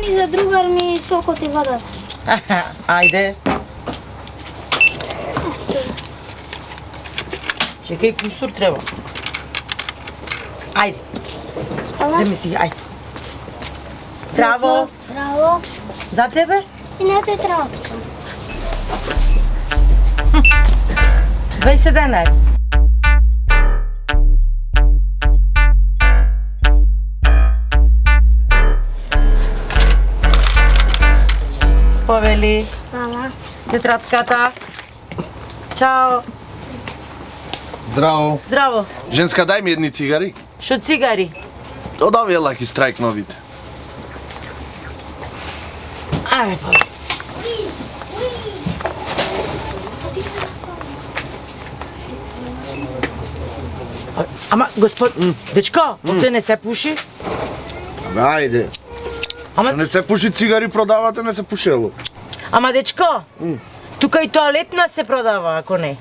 ми за другар ми сокот и водата. Ајде. Чекај, кусур треба. Ајде. Земи си, ајде. Здраво. Здраво. За тебе? И на те работа. 20 денари. Повели. Мама. Тетратката. Чао. Здраво. Здраво. Женска, дај ми едни цигари. Шо цигари? Од овие лаки страйк новите. Ајде, па. Ама, дечко, овде не се пуши? Ајде. Ама, Не се пуши цигари, продавате, не се пушело. ама дечко, тука и тоалетна се продава, ако не.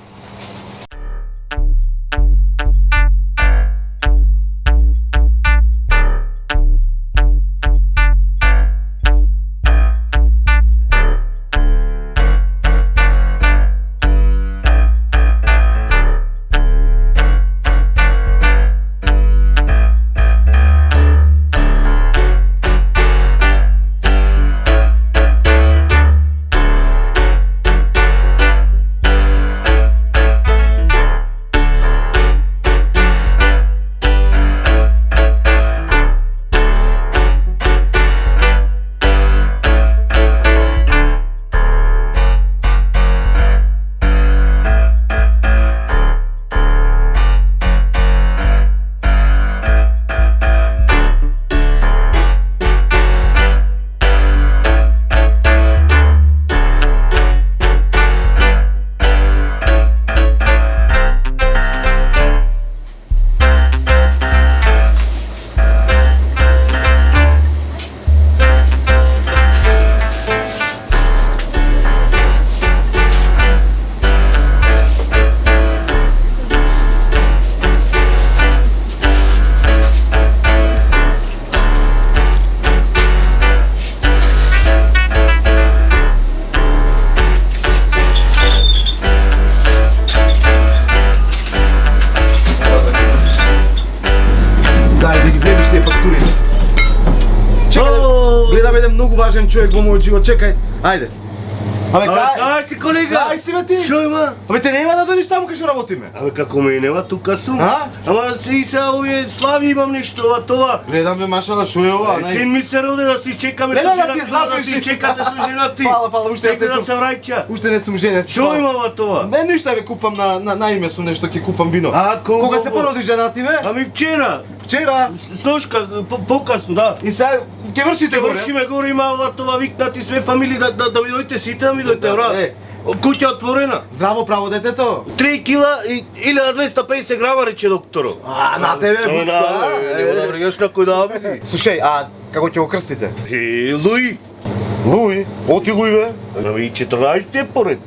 Важен човек во мојот живот, чекај. Ајде. Абе, кај си, колега? Кај си, бе ти? Шо има? Абе, те нема да дојдеш таму кај што работиме. Абе, како ме нема, тука сум. А? Ама си се овие слави имам нешто, това. Гледам бе, машала, шо е ова? Син ми се роде да си чекаме Не, со не, жена ти ти, злапиш. да си чекате со жена ти. Фала, уште Сакате не да сум. се враќа. Уште не сум женен. Шо има во това? Не, ништо бе, купам на име сум нешто, ќе купам вино. А, Кога се породи жена ти бе? Ами вчера. Вчера. Сношка, покасно, да. И сега ќе вршите горе. Вршиме горе, има ова това викнати све фамилии да ми дојдете сите, да ми дојдете врат. Куќа отворена. Здраво право детето. 3 кила и 1250 грама, рече докторот. А, на тебе бутка. Не го да бригаш на кој да биде. Слушај, а како ќе го крстите? Луи. Луи? Оти Луи бе? Ами 14 поред.